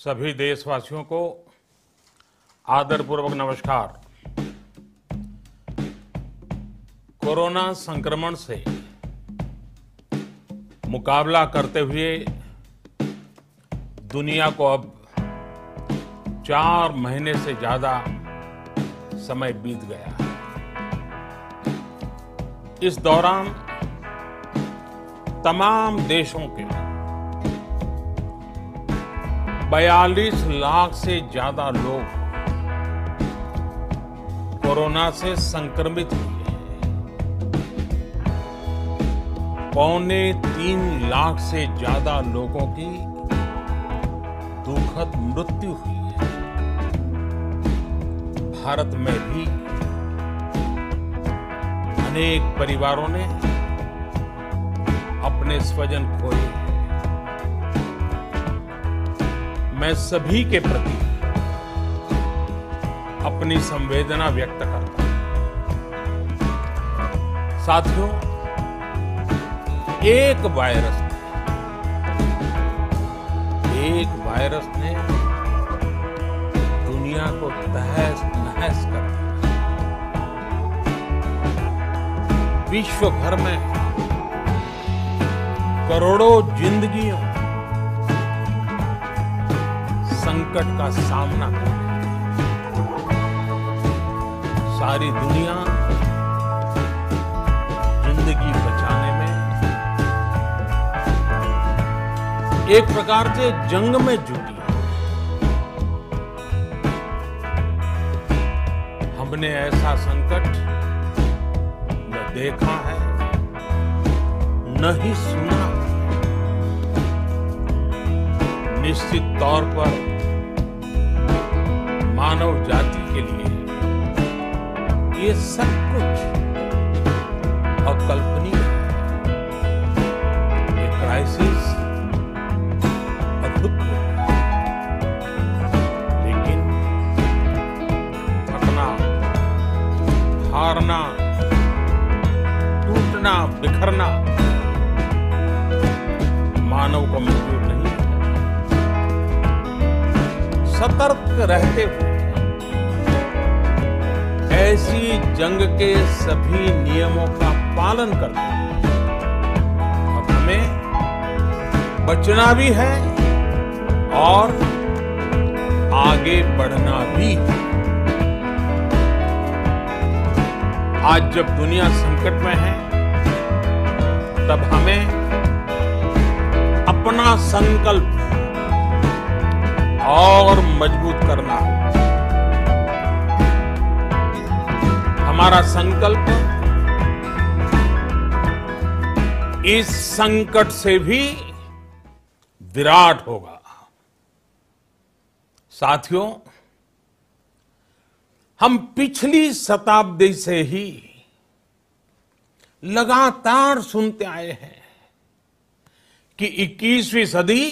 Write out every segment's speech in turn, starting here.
सभी देशवासियों को आदरपूर्वक नमस्कार। कोरोना संक्रमण से मुकाबला करते हुए दुनिया को अब 4 महीने से ज्यादा समय बीत गया है। इस दौरान तमाम देशों के 42 लाख से ज्यादा लोग कोरोना से संक्रमित हुए हैं। 2.25 लाख से ज्यादा लोगों की दुखद मृत्यु हुई है। भारत में भी अनेक परिवारों ने अपने स्वजन खोए हैं। मैं सभी के प्रति अपनी संवेदना व्यक्त करता हूं। साथियों, एक वायरस ने दुनिया को तहस नहस कर दिया। विश्व भर में करोड़ों जिंदगियों संकट का सामना कर रही है। सारी दुनिया जिंदगी बचाने में एक प्रकार से जंग में जुटी है। हमने ऐसा संकट न देखा है, न ही सुना। निश्चित तौर पर मानव जाति के लिए ये सब कुछ अकल्पनीय है। ये क्राइसिस अद्भुतपूर्ण है, लेकिन थकना, हारना, टूटना, बिखरना मानव को मंजूर नहीं है। सतर्क रहते हुए ऐसी जंग के सभी नियमों का पालन करते हुए अब हमें बचना भी है और आगे बढ़ना भी है। आज जब दुनिया संकट में है, तब हमें अपना संकल्प और मजबूत करना है। हमारा संकल्प इस संकट से भी विराट होगा। साथियों, हम पिछली शताब्दी से ही लगातार सुनते आए हैं कि 21वीं सदी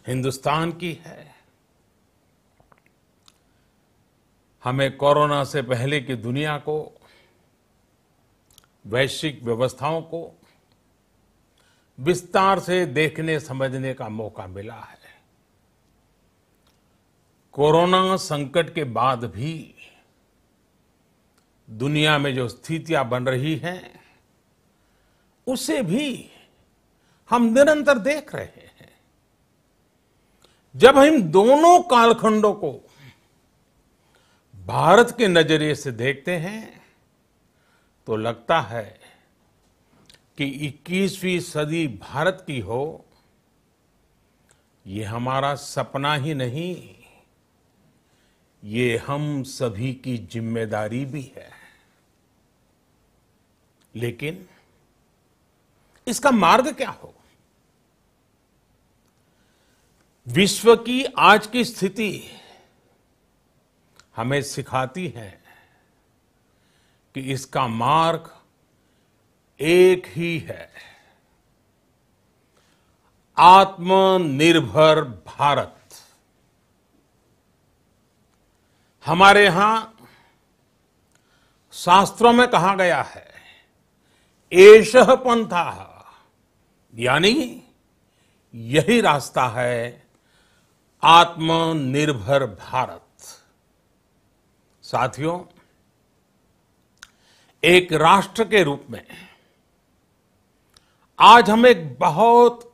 हिंदुस्तान की है। हमें कोरोना से पहले की दुनिया को, वैश्विक व्यवस्थाओं को विस्तार से देखने समझने का मौका मिला है। कोरोना संकट के बाद भी दुनिया में जो स्थितियां बन रही हैं, उसे भी हम निरंतर देख रहे हैं। जब हम दोनों कालखंडों को भारत के नजरिए से देखते हैं, तो लगता है कि 21वीं सदी भारत की हो, ये हमारा सपना ही नहीं, ये हम सभी की जिम्मेदारी भी है। लेकिन इसका मार्ग क्या हो? विश्व की आज की स्थिति हमें सिखाती है कि इसका मार्ग एक ही है, आत्मनिर्भर भारत। हमारे यहां शास्त्रों में कहा गया है, एषः पंथः, यानी यही रास्ता है आत्मनिर्भर भारत। साथियों, एक राष्ट्र के रूप में आज हम एक बहुत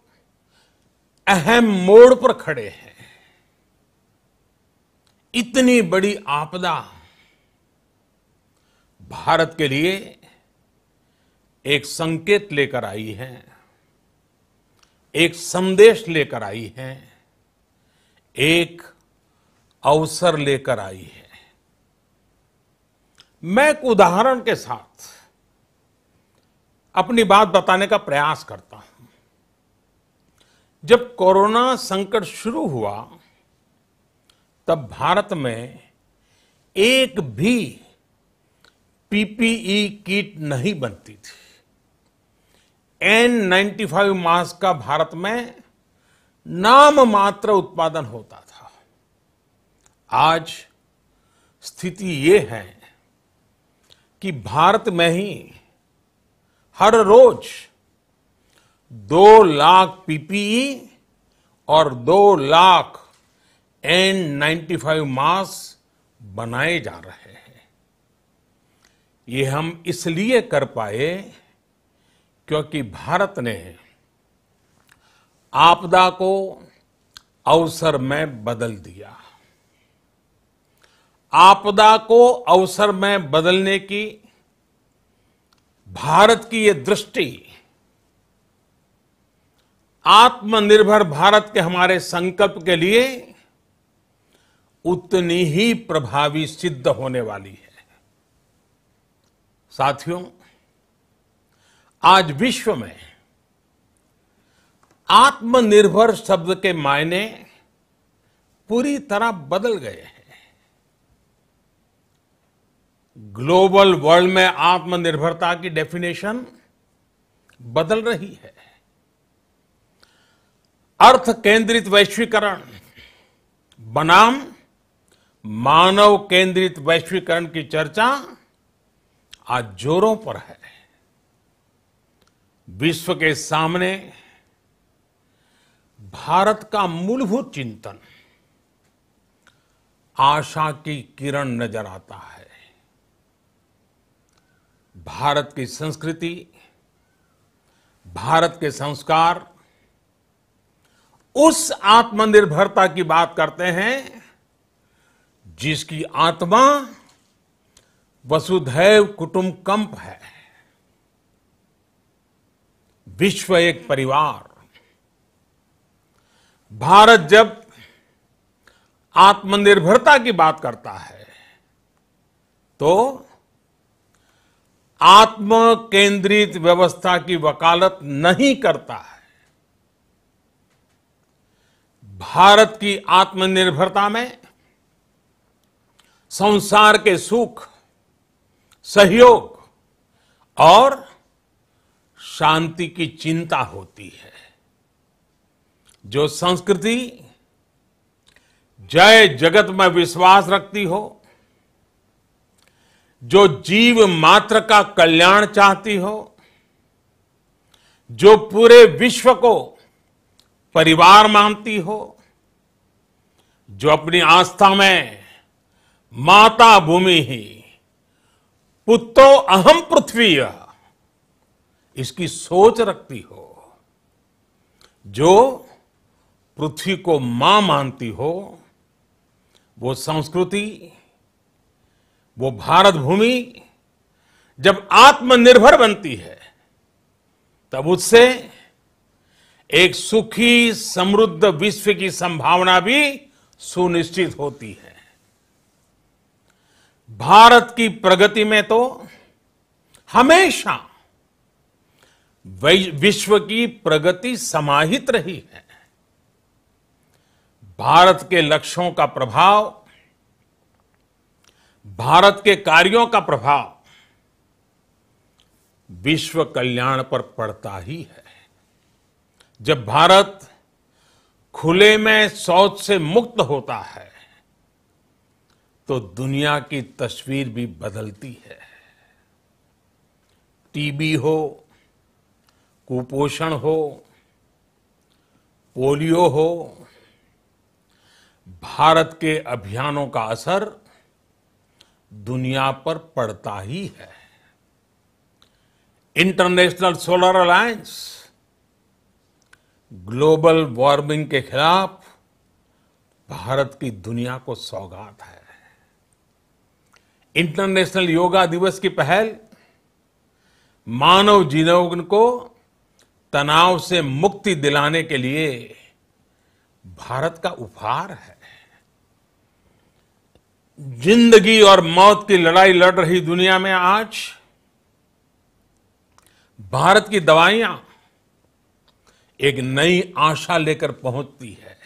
अहम मोड़ पर खड़े हैं। इतनी बड़ी आपदा भारत के लिए एक संकेत लेकर आई है, एक संदेश लेकर आई है, एक अवसर लेकर आई है। मैं एक उदाहरण के साथ अपनी बात बताने का प्रयास करता हूं। जब कोरोना संकट शुरू हुआ, तब भारत में एक भी पीपीई किट नहीं बनती थी। N95 मास्क का भारत में नाम मात्र उत्पादन होता था। आज स्थिति ये है कि भारत में ही हर रोज 2 लाख पीपीई और 2 लाख N95 मास्क बनाए जा रहे हैं। ये हम इसलिए कर पाए क्योंकि भारत ने आपदा को अवसर में बदल दिया। आपदा को अवसर में बदलने की भारत की ये दृष्टि आत्मनिर्भर भारत के हमारे संकल्प के लिए उतनी ही प्रभावी सिद्ध होने वाली है। साथियों, आज विश्व में आत्मनिर्भर शब्द के मायने पूरी तरह बदल गए हैं। ग्लोबल वर्ल्ड में आत्मनिर्भरता की डेफिनेशन बदल रही है। अर्थ केंद्रित वैश्वीकरण बनाम मानव केंद्रित वैश्वीकरण की चर्चा आज जोरों पर है। विश्व के सामने भारत का मूलभूत चिंतन आशा की किरण नजर आता है। भारत की संस्कृति, भारत के संस्कार उस आत्मनिर्भरता की बात करते हैं जिसकी आत्मा वसुधैव कुटुंबकम है। विश्व एक परिवार। भारत जब आत्मनिर्भरता की बात करता है तो आत्म केंद्रित व्यवस्था की वकालत नहीं करता है। भारत की आत्मनिर्भरता में संसार के सुख, सहयोग और शांति की चिंता होती है। जो संस्कृति जय जगत में विश्वास रखती हो, जो जीव मात्र का कल्याण चाहती हो, जो पूरे विश्व को परिवार मानती हो, जो अपनी आस्था में माता भूमि ही पुत्रो अहम पृथ्वी इसकी सोच रखती हो, जो पृथ्वी को मां मानती हो, वो संस्कृति, वो भारत भूमि जब आत्मनिर्भर बनती है तब उससे एक सुखी समृद्ध विश्व की संभावना भी सुनिश्चित होती है। भारत की प्रगति में तो हमेशा विश्व की प्रगति समाहित रही है। भारत के लक्ष्यों का प्रभाव, भारत के कार्यों का प्रभाव विश्व कल्याण पर पड़ता ही है। जब भारत खुले में शौच से मुक्त होता है तो दुनिया की तस्वीर भी बदलती है। टीबी हो, कुपोषण हो, पोलियो हो, भारत के अभियानों का असर दुनिया पर पड़ता ही है। International solar alliance global warming के खिलाफ भारत की दुनिया को सौगात है। इंटरनेशनल योगा दिवस की पहल मानव जीवन को तनाव से मुक्ति दिलाने के लिए भारत का उपहार है। जिंदगी और मौत की लड़ाई लड़ रही दुनिया में आज भारत की दवाइयां एक नई आशा लेकर पहुंचती है।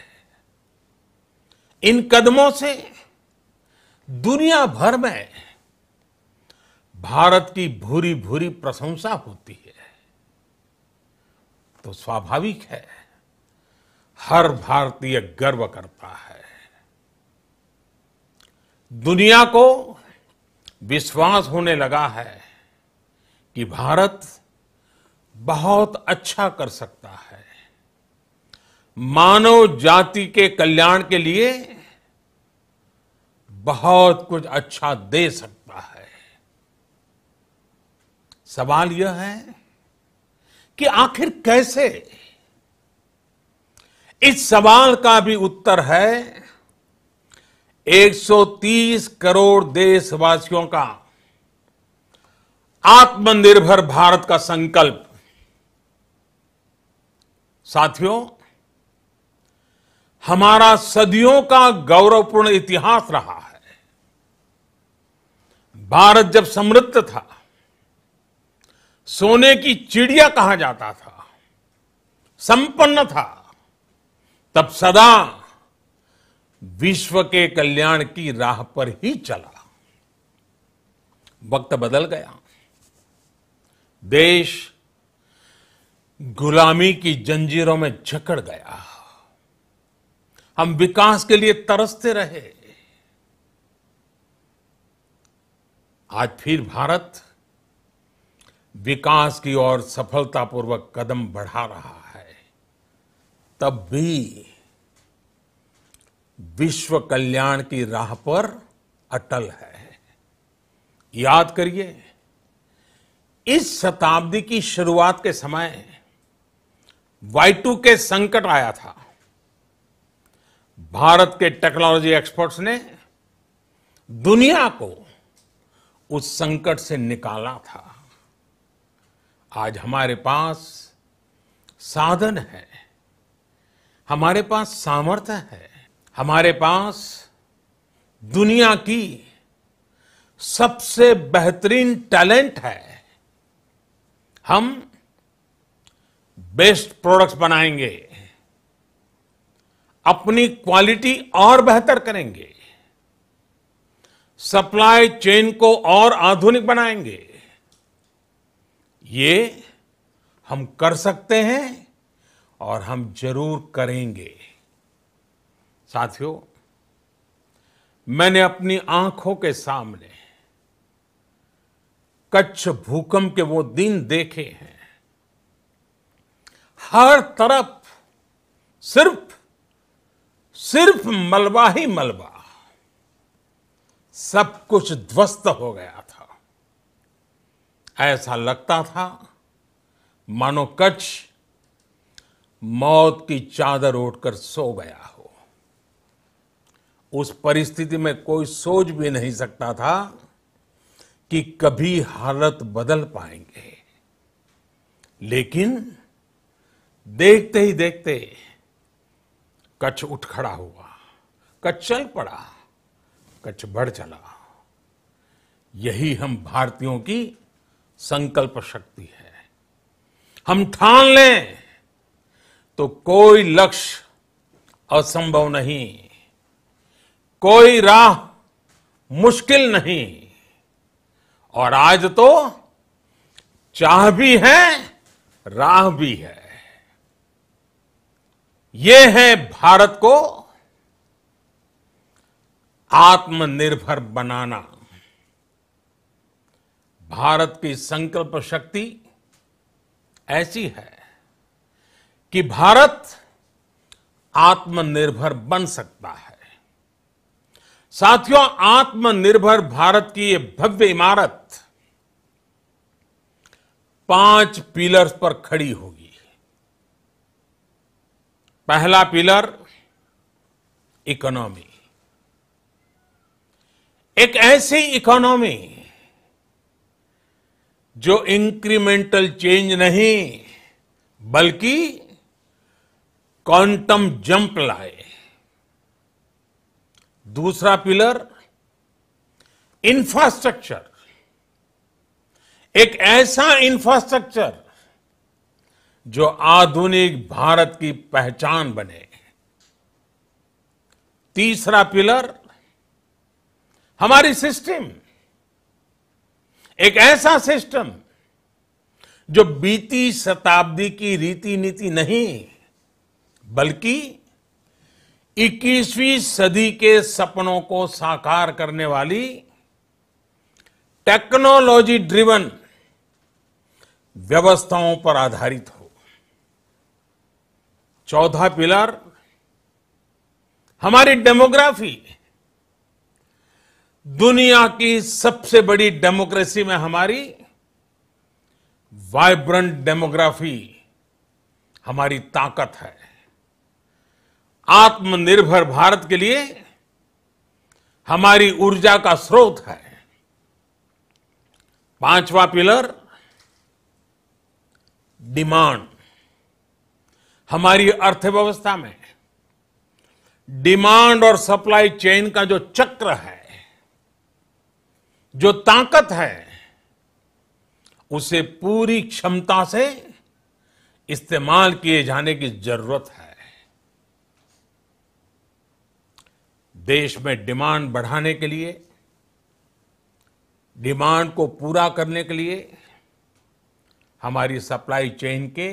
इन कदमों से दुनिया भर में भारत की भूरी भूरी प्रशंसा होती है। तो स्वाभाविक है, हर भारतीय गर्व करता है। दुनिया को विश्वास होने लगा है कि भारत बहुत अच्छा कर सकता है, मानव जाति के कल्याण के लिए बहुत कुछ अच्छा दे सकता है। सवाल यह है कि आखिर कैसे? इस सवाल का भी उत्तर है 130 करोड़ देशवासियों का आत्मनिर्भर भारत का संकल्प। साथियों, हमारा सदियों का गौरवपूर्ण इतिहास रहा है। भारत जब समृद्ध था, सोने की चिड़िया कहा जाता था, संपन्न था, तब सदा विश्व के कल्याण की राह पर ही चला। वक्त बदल गया, देश गुलामी की जंजीरों में जकड़ गया। हम विकास के लिए तरसते रहे। आज फिर भारत विकास की ओर सफलतापूर्वक कदम बढ़ा रहा है। तब भी विश्व कल्याण की राह पर अटल है। याद करिए, इस शताब्दी की शुरुआत के समय Y2K संकट आया था। भारत के टेक्नोलॉजी एक्सपर्ट्स ने दुनिया को उस संकट से निकाला था। आज हमारे पास साधन है, हमारे पास सामर्थ्य है, हमारे पास दुनिया की सबसे बेहतरीन टैलेंट है। हम बेस्ट प्रोडक्ट्स बनाएंगे, अपनी क्वालिटी और बेहतर करेंगे, सप्लाई चेन को और आधुनिक बनाएंगे। ये हम कर सकते हैं और हम जरूर करेंगे। साथियों, मैंने अपनी आंखों के सामने कच्छ भूकंप के वो दिन देखे हैं। हर तरफ सिर्फ मलबा ही मलबा, सब कुछ ध्वस्त हो गया था। ऐसा लगता था मानो कच्छ मौत की चादर ओढ़कर सो गया हो। उस परिस्थिति में कोई सोच भी नहीं सकता था कि कभी हालत बदल पाएंगे। लेकिन देखते ही देखते कच्छ उठ खड़ा हुआ, कच्छ चल पड़ा, कच्छ बढ़ चला। यही हम भारतीयों की संकल्प शक्ति है। हम ठान लें तो कोई लक्ष्य असंभव नहीं, कोई राह मुश्किल नहीं। और आज तो चाह भी है, राह भी है। ये है भारत को आत्मनिर्भर बनाना। भारत की संकल्प शक्ति ऐसी है कि भारत आत्मनिर्भर बन सकता है। साथियों, आत्मनिर्भर भारत की ये भव्य इमारत 5 पिलर्स पर खड़ी होगी। पहला पिलर, इकोनॉमी। एक ऐसी इकोनॉमी जो इंक्रीमेंटल चेंज नहीं बल्कि क्वांटम जंप लाए। दूसरा पिलर, इंफ्रास्ट्रक्चर। एक ऐसा इंफ्रास्ट्रक्चर जो आधुनिक भारत की पहचान बने। तीसरा पिलर, हमारी सिस्टम। एक ऐसा सिस्टम जो बीती शताब्दी की रीति नीति नहीं बल्कि 21वीं सदी के सपनों को साकार करने वाली टेक्नोलॉजी ड्रिवन व्यवस्थाओं पर आधारित हो। चौथा पिलर, हमारी डेमोग्राफी। दुनिया की सबसे बड़ी डेमोक्रेसी में हमारी वाइब्रेंट डेमोग्राफी हमारी ताकत है। आत्मनिर्भर भारत के लिए हमारी ऊर्जा का स्रोत है। पांचवा पिलर, डिमांड। हमारी अर्थव्यवस्था में डिमांड और सप्लाई चेन का जो चक्र है, जो ताकत है, उसे पूरी क्षमता से इस्तेमाल किए जाने की जरूरत है। देश में डिमांड बढ़ाने के लिए, डिमांड को पूरा करने के लिए हमारी सप्लाई चेन के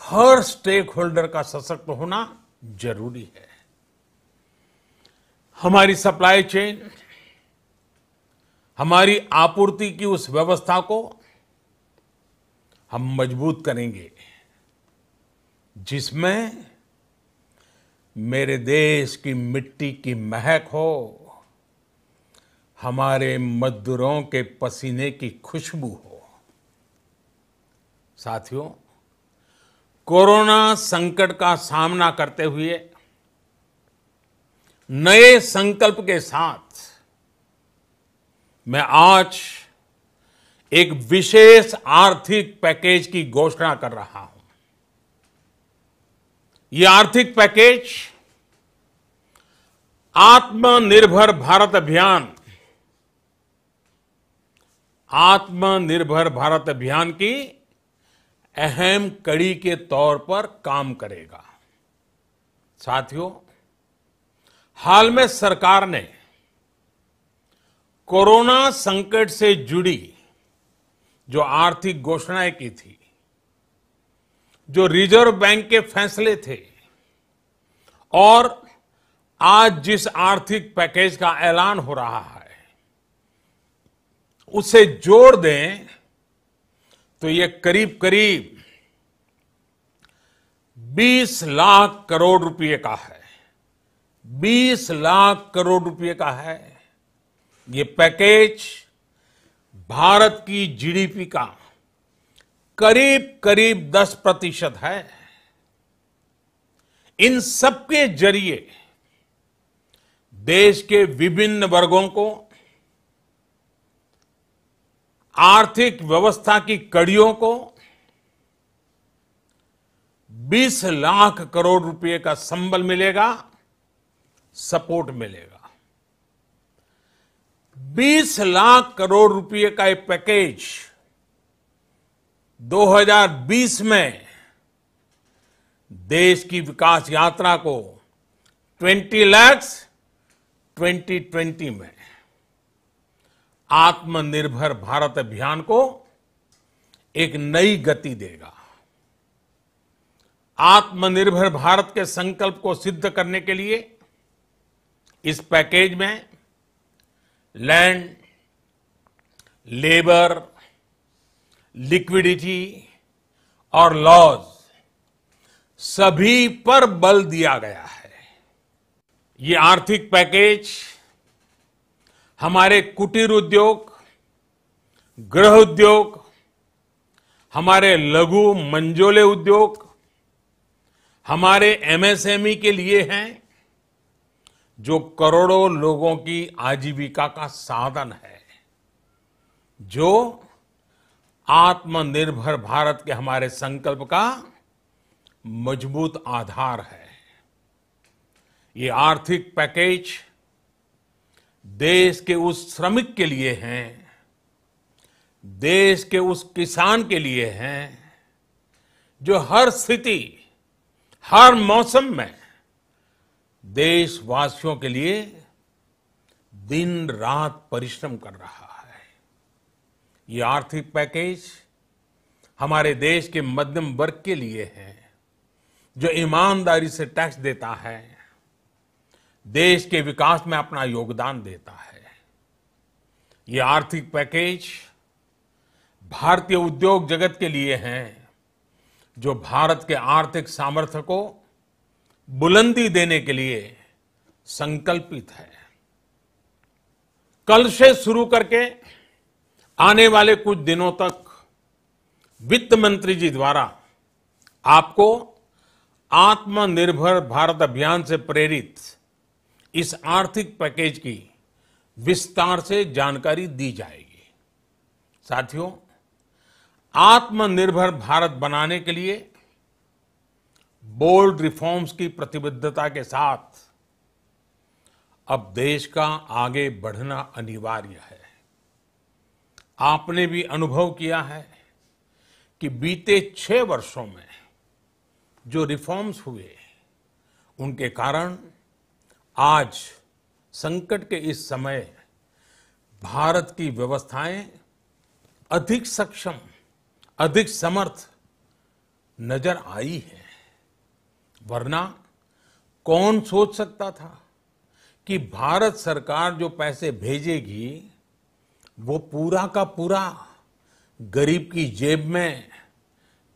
हर स्टेक होल्डर का सशक्त होना जरूरी है। हमारी सप्लाई चेन, हमारी आपूर्ति की उस व्यवस्था को हम मजबूत करेंगे जिसमें मेरे देश की मिट्टी की महक हो, हमारे मजदूरों के पसीने की खुशबू हो। साथियों, कोरोना संकट का सामना करते हुए नए संकल्प के साथ मैं आज एक विशेष आर्थिक पैकेज की घोषणा कर रहा हूं। यह आर्थिक पैकेज आत्मनिर्भर भारत अभियान, आत्मनिर्भर भारत अभियान की अहम कड़ी के तौर पर काम करेगा। साथियों, हाल में सरकार ने कोरोना संकट से जुड़ी जो आर्थिक घोषणाएं की थी, जो रिजर्व बैंक के फैसले थे और आज जिस आर्थिक पैकेज का ऐलान हो रहा है, उसे जोड़ दें तो ये करीब करीब 20 लाख करोड़ रुपए का है। 20 लाख करोड़ रुपए का है। ये पैकेज भारत की जीडीपी का करीब करीब 10% है। इन सबके जरिए देश के विभिन्न वर्गों को आर्थिक व्यवस्था की कड़ियों को 20 लाख करोड़ रुपए का संबल मिलेगा, सपोर्ट मिलेगा। 20 लाख करोड़ रुपए का एक पैकेज 2020 में देश की विकास यात्रा को 20 लाख 2020 में आत्मनिर्भर भारत अभियान को एक नई गति देगा। आत्मनिर्भर भारत के संकल्प को सिद्ध करने के लिए इस पैकेज में लैंड, लेबर, लिक्विडिटी और लॉज सभी पर बल दिया गया है। ये आर्थिक पैकेज हमारे कुटीर उद्योग, गृह उद्योग, हमारे लघु मंझोले उद्योग, हमारे एमएसएमई के लिए हैं, जो करोड़ों लोगों की आजीविका का साधन है, जो आत्मनिर्भर भारत के हमारे संकल्प का मजबूत आधार है। ये आर्थिक पैकेज देश के उस श्रमिक के लिए हैं, देश के उस किसान के लिए हैं, जो हर स्थिति, हर मौसम में देशवासियों के लिए दिन रात परिश्रम कर रहा है। ये आर्थिक पैकेज हमारे देश के मध्यम वर्ग के लिए है, जो ईमानदारी से टैक्स देता है, देश के विकास में अपना योगदान देता है। ये आर्थिक पैकेज भारतीय उद्योग जगत के लिए हैं, जो भारत के आर्थिक सामर्थ्य को बुलंदी देने के लिए संकल्पित है। कल से शुरू करके आने वाले कुछ दिनों तक वित्त मंत्री जी द्वारा आपको आत्मनिर्भर भारत अभियान से प्रेरित इस आर्थिक पैकेज की विस्तार से जानकारी दी जाएगी। साथियों, आत्मनिर्भर भारत बनाने के लिए बोल्ड रिफॉर्म्स की प्रतिबद्धता के साथ अब देश का आगे बढ़ना अनिवार्य है। आपने भी अनुभव किया है कि बीते 6 वर्षों में जो रिफॉर्म्स हुए, उनके कारण आज संकट के इस समय भारत की व्यवस्थाएं अधिक सक्षम, अधिक समर्थ नजर आई है। वरना कौन सोच सकता था कि भारत सरकार जो पैसे भेजेगी वो पूरा का पूरा गरीब की जेब में,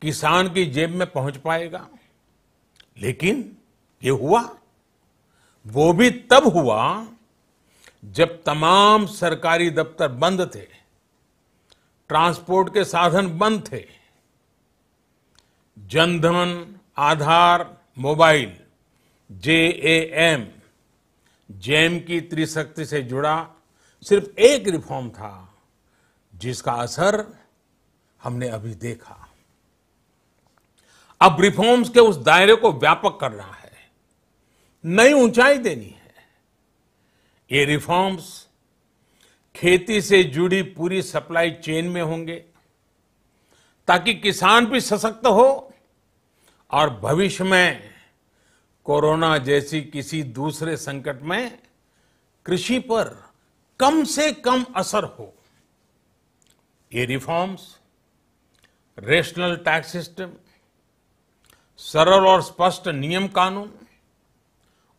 किसान की जेब में पहुंच पाएगा। लेकिन ये हुआ, वो भी तब हुआ जब तमाम सरकारी दफ्तर बंद थे, ट्रांसपोर्ट के साधन बंद थे। जनधन, आधार, मोबाइल, जेएएम, जैम की त्रिशक्ति से जुड़ा सिर्फ एक रिफॉर्म था, जिसका असर हमने अभी देखा। अब रिफॉर्म्स के उस दायरे को व्यापक करना है, नई ऊंचाई देनी है। ये रिफॉर्म्स खेती से जुड़ी पूरी सप्लाई चेन में होंगे, ताकि किसान भी सशक्त हो और भविष्य में कोरोना जैसी किसी दूसरे संकट में कृषि पर कम से कम असर हो। ये रिफॉर्म्स रेशनल टैक्स सिस्टम, सरल और स्पष्ट नियम कानून,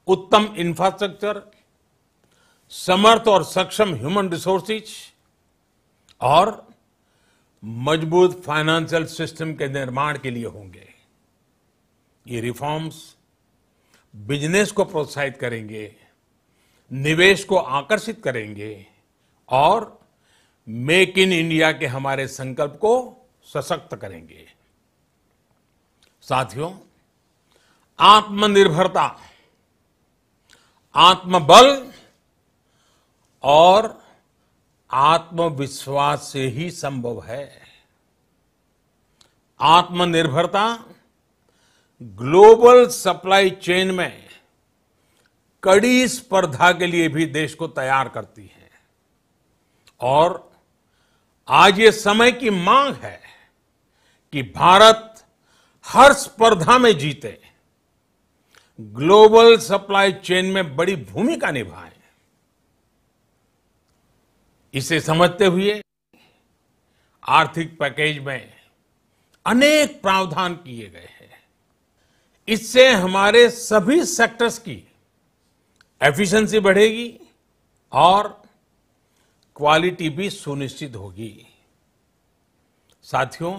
उत्तम इंफ्रास्ट्रक्चर, समर्थ और सक्षम ह्यूमन रिसोर्सेज और मजबूत फाइनेंशियल सिस्टम के निर्माण के लिए होंगे। ये रिफॉर्म्स बिजनेस को प्रोत्साहित करेंगे, निवेश को आकर्षित करेंगे और मेक इन इंडिया के हमारे संकल्प को सशक्त करेंगे। साथियों, आत्मनिर्भरता, आत्मबल और आत्मविश्वास से ही संभव है। आत्मनिर्भरता ग्लोबल सप्लाई चेन में कड़ी स्पर्धा के लिए भी देश को तैयार करती है और आज ये समय की मांग है कि भारत हर स्पर्धा में जीते, ग्लोबल सप्लाई चेन में बड़ी भूमिका निभाए। इसे समझते हुए आर्थिक पैकेज में अनेक प्रावधान किए गए हैं। इससे हमारे सभी सेक्टर्स की एफिशिएंसी बढ़ेगी और क्वालिटी भी सुनिश्चित होगी। साथियों,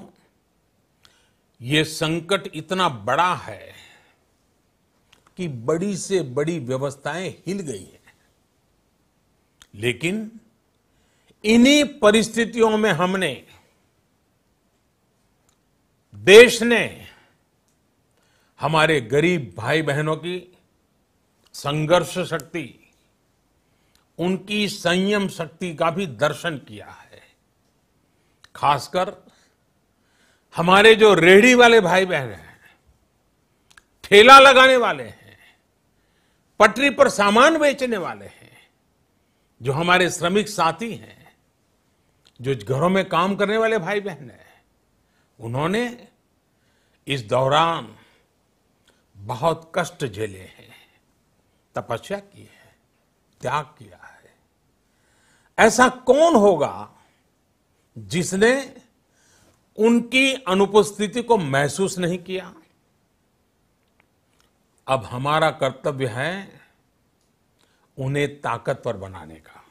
ये संकट इतना बड़ा है कि बड़ी से बड़ी व्यवस्थाएं हिल गई हैं। लेकिन इन्हीं परिस्थितियों में हमने, देश ने हमारे गरीब भाई बहनों की संघर्ष शक्ति, उनकी संयम शक्ति का भी दर्शन किया है। खासकर हमारे जो रेहड़ी वाले भाई बहन हैं, ठेला लगाने वाले हैं, पटरी पर सामान बेचने वाले हैं, जो हमारे श्रमिक साथी हैं, जो घरों में काम करने वाले भाई बहन हैं, उन्होंने इस दौरान बहुत कष्ट झेले हैं, तपस्या की है, त्याग किया है। ऐसा कौन होगा जिसने उनकी अनुपस्थिति को महसूस नहीं किया? अब हमारा कर्तव्य है उन्हें ताकतवर बनाने का,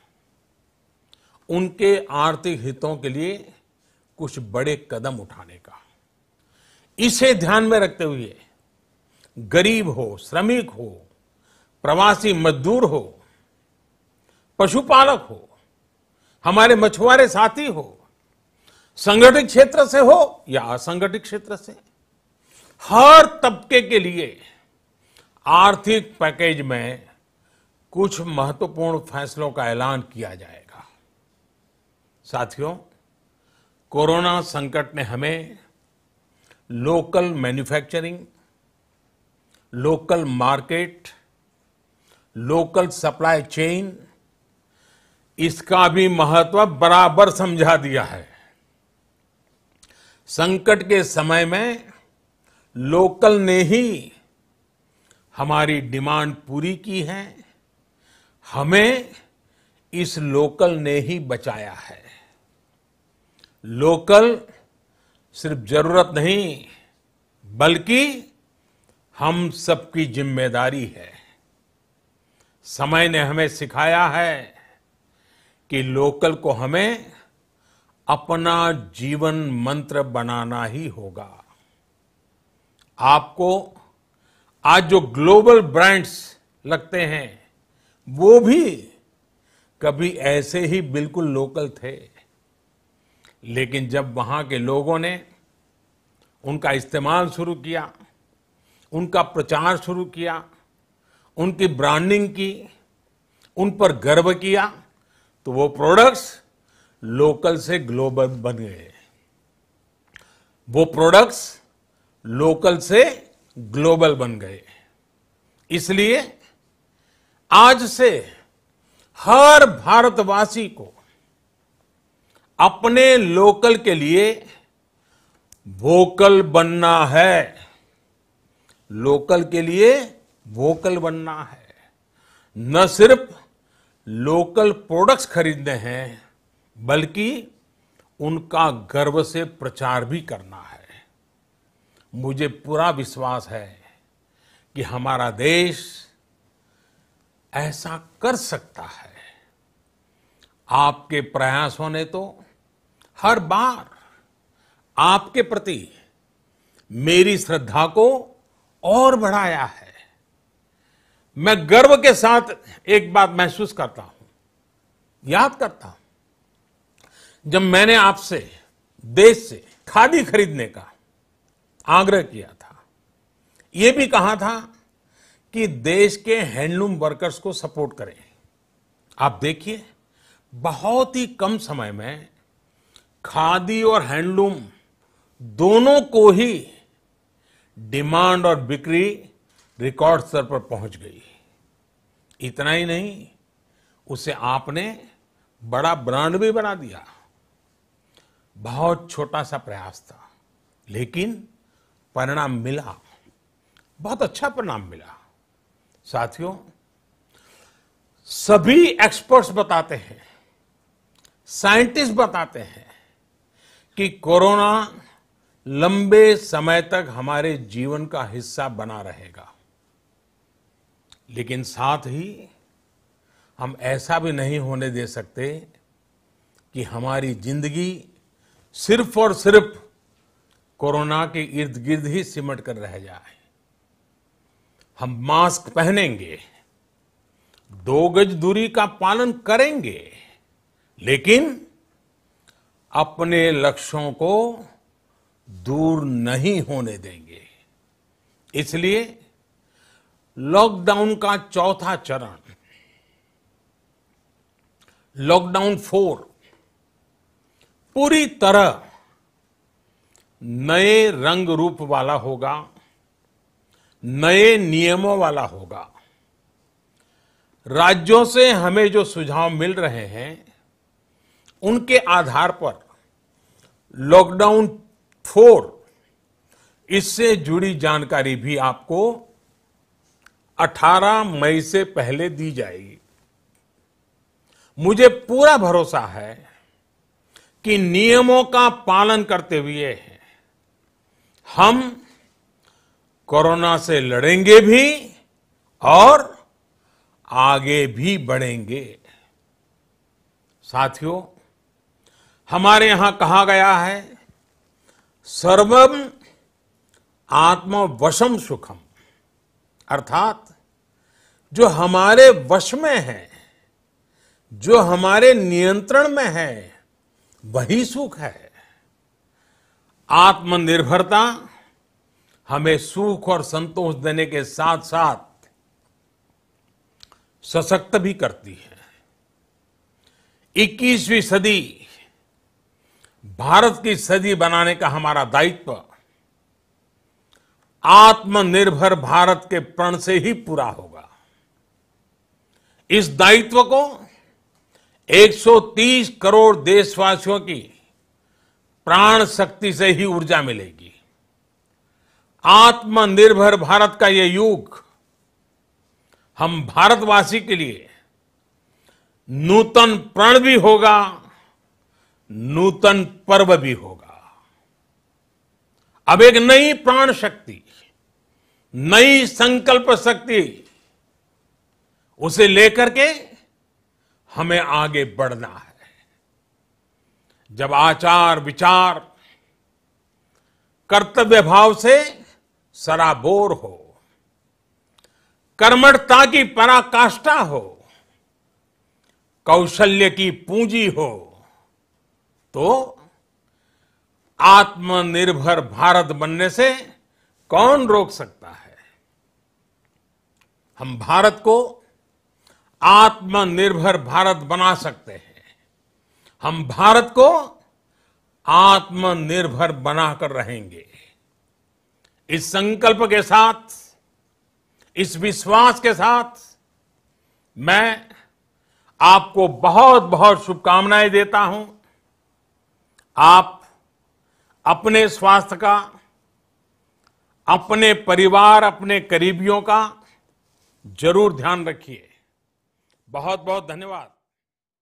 उनके आर्थिक हितों के लिए कुछ बड़े कदम उठाने का। इसे ध्यान में रखते हुए गरीब हो, श्रमिक हो, प्रवासी मजदूर हो, पशुपालक हो, हमारे मछुआरे साथी हो, संगठित क्षेत्र से हो या असंगठित क्षेत्र से, हर तबके के लिए आर्थिक पैकेज में कुछ महत्वपूर्ण फैसलों का ऐलान किया जाएगा। साथियों, कोरोना संकट ने हमें local manufacturing, local market, local supply chain, इसका भी महत्व बराबर समझा दिया है। संकट के समय में लोकल ने ही हमारी डिमांड पूरी की है, हमें इस लोकल ने ही बचाया है। लोकल सिर्फ जरूरत नहीं, बल्कि हम सबकी जिम्मेदारी है। समय ने हमें सिखाया है कि लोकल को हमें अपना जीवन मंत्र बनाना ही होगा। आपको आज जो ग्लोबल ब्रांड्स लगते हैं, वो भी कभी ऐसे ही बिल्कुल लोकल थे, लेकिन जब वहां के लोगों ने उनका इस्तेमाल शुरू किया, उनका प्रचार शुरू किया, उनकी ब्रांडिंग की, उन पर गर्व किया, तो वो प्रोडक्ट्स लोकल से ग्लोबल बन गए। वो प्रोडक्ट्स लोकल से ग्लोबल बन गए। इसलिए आज से हर भारतवासी को अपने लोकल के लिए वोकल बनना है। लोकल के लिए वोकल बनना है। न सिर्फ लोकल प्रोडक्ट्स खरीदने हैं, बल्कि उनका गर्व से प्रचार भी करना है। मुझे पूरा विश्वास है कि हमारा देश ऐसा कर सकता है। आपके प्रयासों ने तो हर बार आपके प्रति मेरी श्रद्धा को और बढ़ाया है। मैं गर्व के साथ एक बात महसूस करता हूं, याद करता हूं, जब मैंने आपसे देश से खादी खरीदने का आग्रह किया था, यह भी कहा था कि देश के हैंडलूम वर्कर्स को सपोर्ट करें। आप देखिए, बहुत ही कम समय में खादी और हैंडलूम दोनों को ही डिमांड और बिक्री रिकॉर्ड स्तर पर पहुंच गई। इतना ही नहीं, उसे आपने बड़ा ब्रांड भी बना दिया। बहुत छोटा सा प्रयास था, लेकिन परिणाम मिला, बहुत अच्छा परिणाम मिला। साथियों, सभी एक्सपर्ट्स बताते हैं, साइंटिस्ट बताते हैं कि कोरोना लंबे समय तक हमारे जीवन का हिस्सा बना रहेगा। लेकिन साथ ही हम ऐसा भी नहीं होने दे सकते कि हमारी जिंदगी सिर्फ और सिर्फ कोरोना के इर्द गिर्द ही सिमट कर रह जाए। हम मास्क पहनेंगे, 2 गज दूरी का पालन करेंगे, लेकिन अपने लक्ष्यों को दूर नहीं होने देंगे। इसलिए लॉकडाउन का चौथा चरण, लॉकडाउन 4, पूरी तरह नए रंग रूप वाला होगा, नए नियमों वाला होगा। राज्यों से हमें जो सुझाव मिल रहे हैं, उनके आधार पर लॉकडाउन 4, इससे जुड़ी जानकारी भी आपको 18 मई से पहले दी जाएगी। मुझे पूरा भरोसा है कि नियमों का पालन करते हुए हम कोरोना से लड़ेंगे भी और आगे भी बढ़ेंगे। साथियों, हमारे यहां कहा गया है, सर्वम आत्मवशम सुखम, अर्थात जो हमारे वश में है, जो हमारे नियंत्रण में है, वही सुख है। आत्मनिर्भरता हमें सुख और संतोष देने के साथ साथ सशक्त भी करती है। 21वीं सदी भारत की सदी बनाने का हमारा दायित्व आत्मनिर्भर भारत के प्रण से ही पूरा होगा। इस दायित्व को 130 करोड़ देशवासियों की प्राण शक्ति से ही ऊर्जा मिलेगी। आत्मनिर्भर भारत का ये युग हम भारतवासी के लिए नूतन प्रण भी होगा, नूतन पर्व भी होगा। अब एक नई प्राण शक्ति, नई संकल्प शक्ति, उसे लेकर के हमें आगे बढ़ना है। जब आचार विचार कर्तव्य भाव से सराबोर हो, कर्मठता की पराकाष्ठा हो, कौशल्य की पूंजी हो, तो आत्मनिर्भर भारत बनने से कौन रोक सकता है। हम भारत को आत्मनिर्भर भारत बना सकते हैं। हम भारत को आत्मनिर्भर बनाकर रहेंगे। इस संकल्प के साथ, इस विश्वास के साथ मैं आपको बहुत बहुत शुभकामनाएं देता हूं। आप अपने स्वास्थ्य का, अपने परिवार, अपने करीबियों का जरूर ध्यान रखिए। बहुत बहुत धन्यवाद।